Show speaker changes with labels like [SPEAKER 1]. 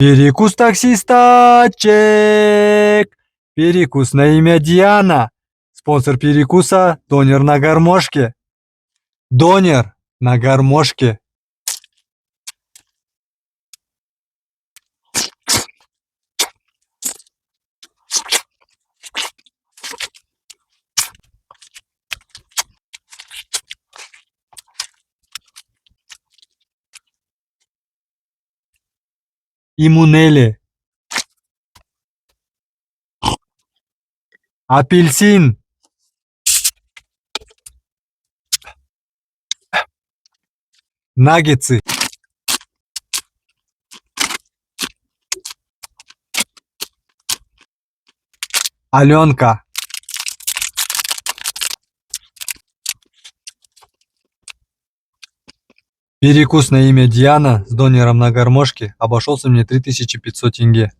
[SPEAKER 1] Перекус таксиста, чек. Перекус на имя Диана. Спонсор перекуса – донер на гармошке. Донер на гармошке. Имунеле. Апельсин. Наггетсы. Аленка. Перекус на имя Диана с донером на гармошке обошелся мне 3500 тенге.